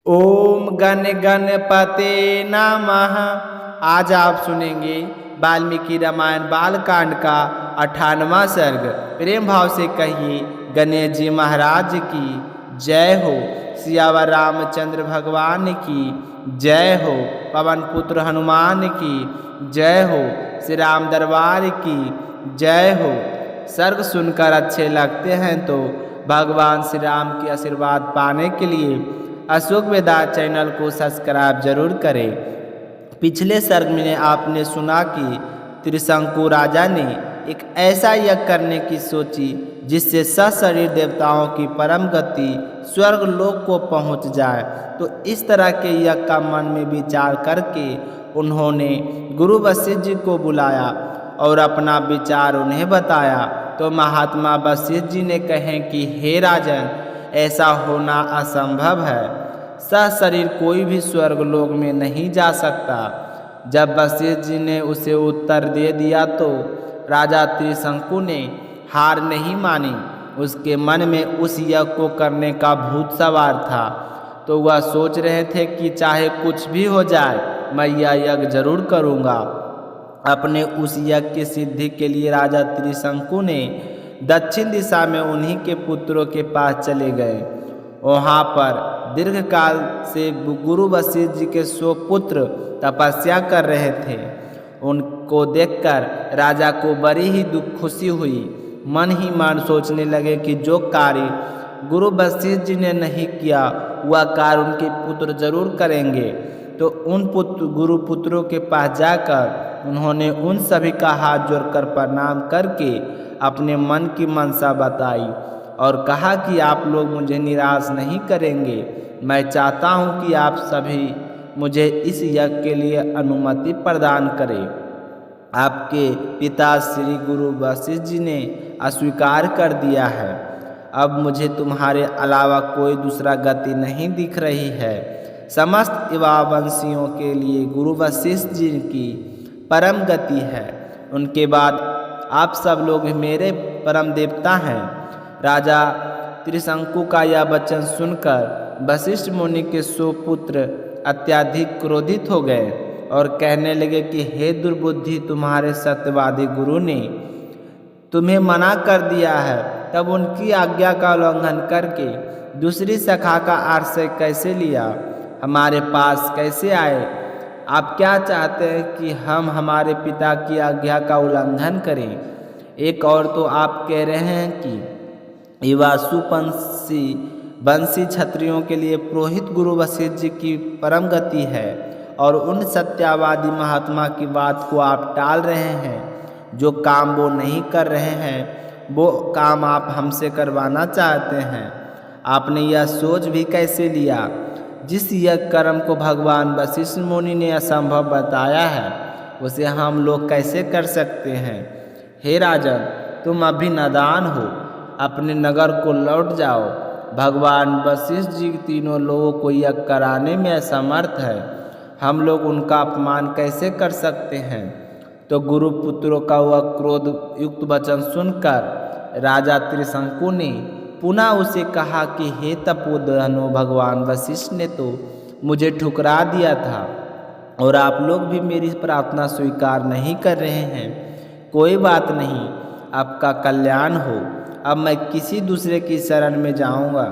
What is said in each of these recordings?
ओम गण गणपते नमः। आज आप सुनेंगे वाल्मीकि रामायण बालकांड का 98वां सर्ग। प्रेम भाव से कहिए गणेश जी महाराज की जय हो। सियावर रामचंद्र भगवान की जय हो। पवन पुत्र हनुमान की जय हो। श्री राम दरबार की जय हो। सर्ग सुनकर अच्छे लगते हैं तो भगवान श्री राम के आशीर्वाद पाने के लिए अशोक वेदांत चैनल को सब्सक्राइब जरूर करें। पिछले सर्ग में आपने सुना कि त्रिशंकु राजा ने एक ऐसा यज्ञ करने की सोची जिससे सशरीर देवताओं की परम गति स्वर्ग लोक को पहुंच जाए। तो इस तरह के यज्ञ का मन में विचार करके उन्होंने गुरु वशिष्ठ जी को बुलाया और अपना विचार उन्हें बताया। तो महात्मा वशिष्ठ जी ने कहे कि हे राजन, ऐसा होना असंभव है। सशरीर कोई भी स्वर्ग लोक में नहीं जा सकता। जब वशिष्ठ जी ने उसे उत्तर दे दिया तो राजा त्रिशंकु ने हार नहीं मानी। उसके मन में उस यज्ञ को करने का भूत सवार था। तो वह सोच रहे थे कि चाहे कुछ भी हो जाए, मैं यह यज्ञ जरूर करूँगा। अपने उस यज्ञ की सिद्धि के लिए राजा त्रिशंकु ने दक्षिण दिशा में उन्हीं के पुत्रों के पास चले गए। वहाँ पर दीर्घकाल से गुरु वशिष्ठ जी के 100 पुत्र तपस्या कर रहे थे। उनको देखकर राजा को बड़ी ही खुशी हुई। मन ही मन सोचने लगे कि जो कार्य गुरु वशिष्ठ जी ने नहीं किया वह कार्य उनके पुत्र जरूर करेंगे। तो उन गुरु पुत्रों के पास जाकर उन्होंने उन सभी का हाथ जोड़कर प्रणाम करके अपने मन की मनसा बताई और कहा कि आप लोग मुझे निराश नहीं करेंगे। मैं चाहता हूं कि आप सभी मुझे इस यज्ञ के लिए अनुमति प्रदान करें। आपके पिता श्री गुरु वशिष्ठ जी ने अस्वीकार कर दिया है। अब मुझे तुम्हारे अलावा कोई दूसरा गति नहीं दिख रही है। समस्त युवा वंशियों के लिए गुरु वशिष्ठ जी की परम गति है। उनके बाद आप सब लोग मेरे परम देवता हैं। राजा त्रिशंकु का यह वचन सुनकर वशिष्ठ मुनि के 100 पुत्र अत्यधिक क्रोधित हो गए और कहने लगे कि हे दुर्बुद्धि, तुम्हारे सत्यवादी गुरु ने तुम्हें मना कर दिया है, तब उनकी आज्ञा का उल्लंघन करके दूसरी शाखा का आश्रय कैसे लिया, हमारे पास कैसे आए? आप क्या चाहते हैं कि हम हमारे पिता की आज्ञा का उल्लंघन करें? एक और तो आप कह रहे हैं कि युवासुपंशी वंशी क्षत्रियों के लिए पुरोहित गुरु वशिष्ठ जी की परम गति है और उन सत्यवादी महात्मा की बात को आप टाल रहे हैं। जो काम वो नहीं कर रहे हैं वो काम आप हमसे करवाना चाहते हैं। आपने यह सोच भी कैसे लिया? जिस यज्ञ कर्म को भगवान वशिष्ठ मुनि ने असंभव बताया है उसे हम लोग कैसे कर सकते हैं? हे राजन, तुम अभी नादान हो, अपने नगर को लौट जाओ। भगवान वशिष्ठ जी तीनों लोगों को यज्ञ कराने में असमर्थ है। हम लोग उनका अपमान कैसे कर सकते हैं? तो गुरु पुत्रों का वह क्रोध युक्त वचन सुनकर राजा त्रिशंकु ने पुनः उसे कहा कि हे तपोधनो, भगवान वशिष्ठ ने तो मुझे ठुकरा दिया था और आप लोग भी मेरी प्रार्थना स्वीकार नहीं कर रहे हैं। कोई बात नहीं, आपका कल्याण हो। अब मैं किसी दूसरे की शरण में जाऊंगा।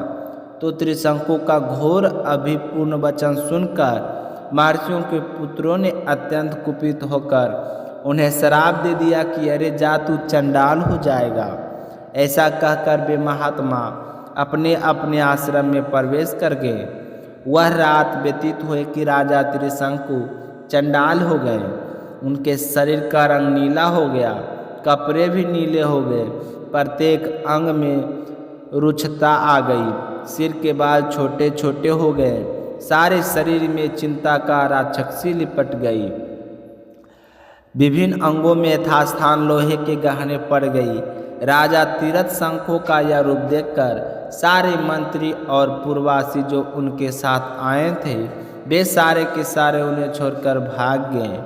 तो त्रिशंकु का घोर अभिपूर्ण वचन सुनकर महर्षियों के पुत्रों ने अत्यंत कुपित होकर उन्हें श्राप दे दिया कि अरे जा, तू चंडाल हो जाएगा। ऐसा कहकर वे महात्मा अपने अपने आश्रम में प्रवेश कर गए। वह रात व्यतीत हुए कि राजा त्रिशंकु चंडाल हो गए। उनके शरीर का रंग नीला हो गया, कपड़े भी नीले हो गए, प्रत्येक अंग में रुक्षता आ गई, सिर के बाल छोटे छोटे हो गए, सारे शरीर में चिंता का राक्षसी लिपट गई। विभिन्न अंगों में यथास्थान लोहे के गहने पड़ गई। राजा तीरथ शंखों का यह रूप देखकर सारे मंत्री और पूर्ववासी जो उनके साथ आए थे वे सारे के सारे उन्हें छोड़कर भाग गए।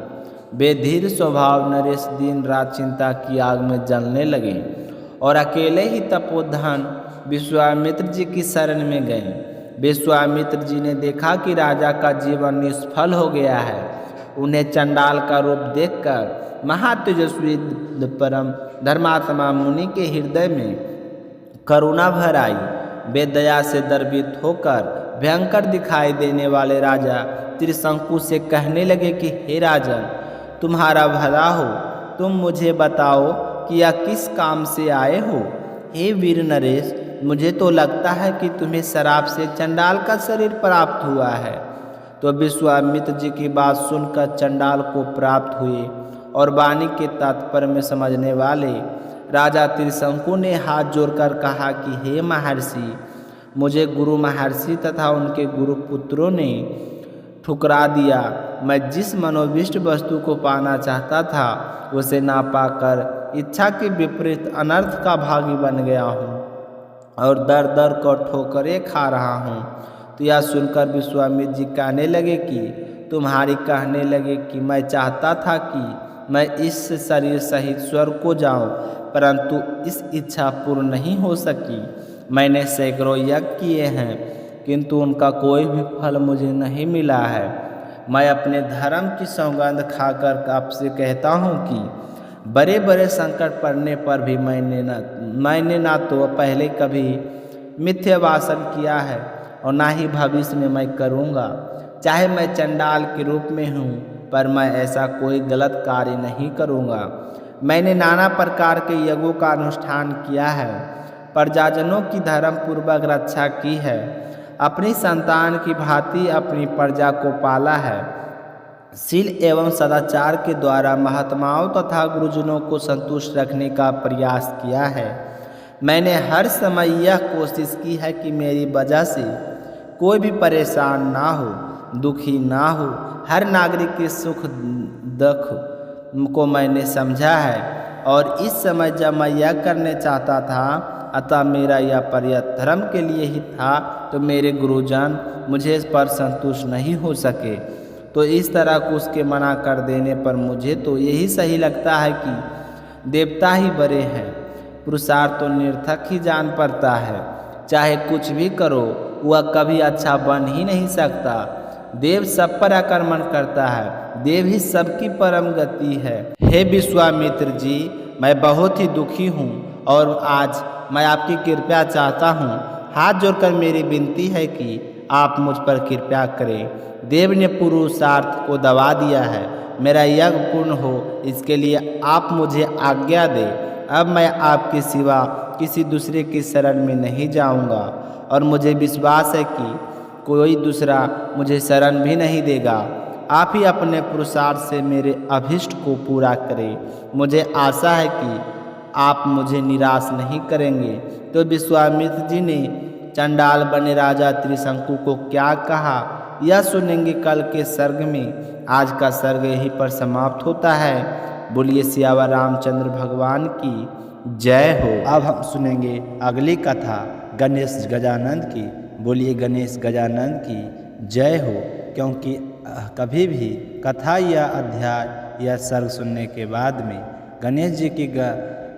वे धीर स्वभाव नरेश दिन रात चिंता की आग में जलने लगे और अकेले ही तपोधन विश्वामित्र जी की शरण में गए। विश्वामित्र जी ने देखा कि राजा का जीवन निष्फल हो गया है। उन्हें चंडाल का रूप देखकर महातेजस्वी परम धर्मात्मा मुनि के हृदय में करुणा भर आई। वे दया से दर्पित होकर भयंकर दिखाई देने वाले राजा त्रिशंकु से कहने लगे कि हे राजन, तुम्हारा भला हो, तुम मुझे बताओ कि यह किस काम से आए हो। हे वीर नरेश, मुझे तो लगता है कि तुम्हें शराब से चंडाल का शरीर प्राप्त हुआ है। तो विश्वामित्र जी की बात सुनकर चंडाल को प्राप्त हुए और वाणी के तात्पर्य में समझने वाले राजा त्रिशंकु ने हाथ जोड़कर कहा कि हे महर्षि, मुझे गुरु महर्षि तथा उनके गुरु पुत्रों ने ठुकरा दिया। मैं जिस मनोविष्ट वस्तु को पाना चाहता था उसे ना पाकर इच्छा के विपरीत अनर्थ का भागी बन गया हूँ और दर दर को ठोकरें खा रहा हूँ। तो यह सुनकर विश्वामित्र जी कहने लगे कि तुम्हारी कहने लगे कि मैं चाहता था कि मैं इस शरीर सहित स्वर्ग को जाऊँ, परंतु इस इच्छा पूर्ण नहीं हो सकी। मैंने सैकड़ों यज्ञ किए हैं किंतु उनका कोई भी फल मुझे नहीं मिला है। मैं अपने धर्म की सौगंध खाकर आपसे कहता हूँ कि बड़े बड़े संकट पड़ने पर भी मैंने ना तो पहले कभी मिथ्या वासन किया है और ना ही भविष्य में मैं करूँगा। चाहे मैं चंडाल के रूप में हूँ, पर मैं ऐसा कोई गलत कार्य नहीं करूँगा। मैंने नाना प्रकार के यज्ञों का अनुष्ठान किया है, प्रजाजनों की धर्म पूर्वक रक्षा की है, अपनी संतान की भांति अपनी प्रजा को पाला है, शील एवं सदाचार के द्वारा महात्माओं तथा गुरुजनों को संतुष्ट रखने का प्रयास किया है। मैंने हर समय यह कोशिश की है कि मेरी वजह से कोई भी परेशान ना हो, दुखी ना हो। हर नागरिक के सुख दुख को मैंने समझा है और इस समय जब मैं यह करने चाहता था, अतः मेरा यह प्रयत्न धर्म के लिए ही था, तो मेरे गुरुजन मुझे इस पर संतुष्ट नहीं हो सके। तो इस तरह को उसके मना कर देने पर मुझे तो यही सही लगता है कि देवता ही बड़े हैं, पुरुषार्थ तो निरर्थक ही जान पड़ता है। चाहे कुछ भी करो वह कभी अच्छा बन ही नहीं सकता। देव सब पर आक्रमण करता है, देव ही सबकी परम गति है। हे विश्वामित्र जी, मैं बहुत ही दुखी हूँ और आज मैं आपकी कृपा चाहता हूँ। हाथ जोड़कर मेरी विनती है कि आप मुझ पर कृपा करें। देव ने पुरुषार्थ को दबा दिया है, मेरा यज्ञ पूर्ण हो, इसके लिए आप मुझे आज्ञा दें। अब मैं आपके सिवा किसी दूसरे की शरण में नहीं जाऊंगा और मुझे विश्वास है कि कोई दूसरा मुझे शरण भी नहीं देगा। आप ही अपने पुरुषार्थ से मेरे अभीष्ट को पूरा करें। मुझे आशा है कि आप मुझे निराश नहीं करेंगे। तो विश्वामित्र जी ने चंडाल बने राजा त्रिशंकु को क्या कहा, यह सुनेंगे कल के सर्ग में। आज का सर्ग यहीं पर समाप्त होता है। बोलिए सियावर रामचंद्र भगवान की जय हो। अब हम सुनेंगे अगली कथा गणेश गजानंद की। बोलिए गणेश गजानंद की जय हो। क्योंकि कभी भी कथा या अध्याय या सर्ग सुनने के बाद में गणेश जी की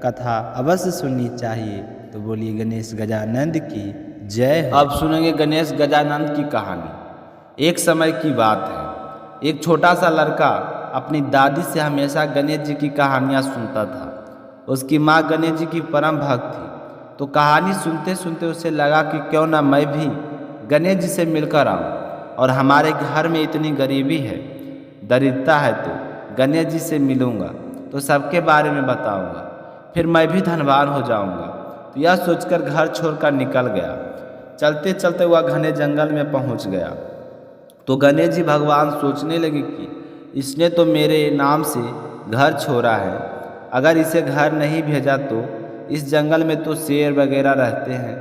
कथा अवश्य सुननी चाहिए। तो बोलिए गणेश गजानंद की जय हो। अब सुनेंगे गणेश गजानंद की कहानी। एक समय की बात है, एक छोटा सा लड़का अपनी दादी से हमेशा गणेश जी की कहानियाँ सुनता था। उसकी माँ गणेश जी की परम भक्त थी, तो कहानी सुनते सुनते उसे लगा कि क्यों ना मैं भी गणेश जी से मिलकर आऊँ। और हमारे घर में इतनी गरीबी है, दरिद्रता है, तो गणेश जी से मिलूँगा तो सबके बारे में बताऊँगा, फिर मैं भी धनवान हो जाऊँगा। तो यह सोचकर घर छोड़कर निकल गया। चलते चलते वह घने जंगल में पहुँच गया। तो गणेश जी भगवान सोचने लगे कि इसने तो मेरे नाम से घर छोड़ा है, अगर इसे घर नहीं भेजा तो इस जंगल में तो शेर वगैरह रहते हैं,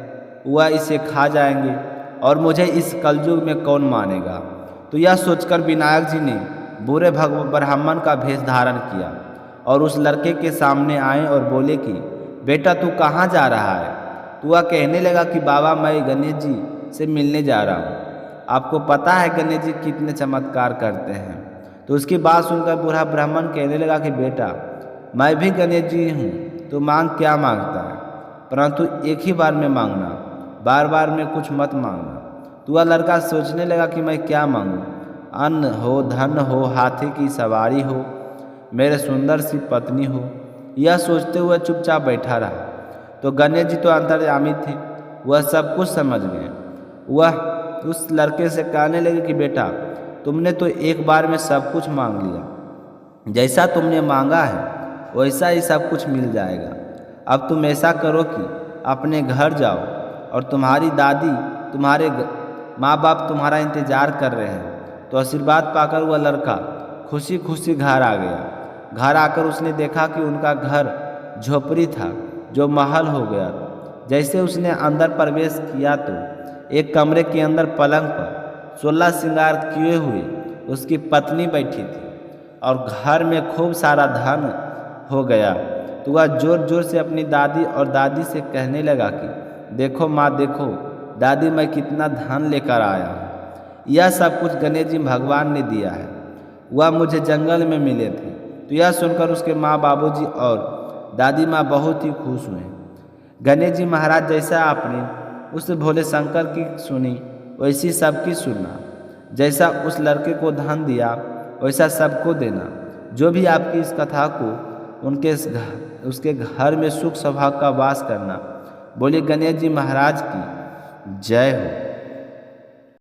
वह इसे खा जाएंगे और मुझे इस कलयुग में कौन मानेगा। तो यह सोचकर विनायक जी ने बुरे ब्राह्मण का भेष धारण किया और उस लड़के के सामने आए और बोले कि बेटा तू कहाँ जा रहा है। तो वह कहने लगा कि बाबा मैं गणेश जी से मिलने जा रहा हूँ। आपको पता है गणेश जी कितने चमत्कार करते हैं। तो उसकी बात सुनकर बूढ़ा ब्राह्मण कहने लगा कि बेटा मैं भी गणेश जी हूँ, तो मांग क्या मांगता है, परंतु एक ही बार में मांगना, बार बार में कुछ मत मांगना। तो वह लड़का सोचने लगा कि मैं क्या मांगूं। अन्न हो, धन हो, हाथी की सवारी हो, मेरे सुंदर सी पत्नी हो। यह सोचते हुए चुपचाप बैठा रहा। तो गणेश जी तो अंतर्यामी थे, वह सब कुछ समझ गए। वह उस लड़के से कहने लगे कि बेटा, तुमने तो एक बार में सब कुछ मांग लिया, जैसा तुमने मांगा है वैसा ही सब कुछ मिल जाएगा। अब तुम ऐसा करो कि अपने घर जाओ और तुम्हारी दादी, तुम्हारे माँ बाप तुम्हारा इंतज़ार कर रहे हैं। तो आशीर्वाद पाकर वह लड़का खुशी खुशी घर आ गया। घर आकर उसने देखा कि उनका घर झोपड़ी था जो महल हो गया। जैसे उसने अंदर प्रवेश किया तो एक कमरे के अंदर पलंग पर 16 श्रृंगार किए हुए उसकी पत्नी बैठी थी और घर में खूब सारा धन हो गया। तो वह जोर जोर से अपनी दादी और दादी से कहने लगा कि देखो माँ, देखो दादी, मैं कितना धन लेकर आया हूँ। यह सब कुछ गणेश जी भगवान ने दिया है, वह मुझे जंगल में मिले थे। तो यह सुनकर उसके माँ, बाबूजी और दादी माँ बहुत ही खुश हुए। गणेश जी महाराज, जैसा आपने उस भोले शंकर की सुनी वैसी सबकी सुनना। जैसा उस लड़के को धन दिया वैसा सबको देना। जो भी आपकी इस कथा को उसके घर में सुख सौभाग्य का वास करना। बोले गणेश जी महाराज की जय हो।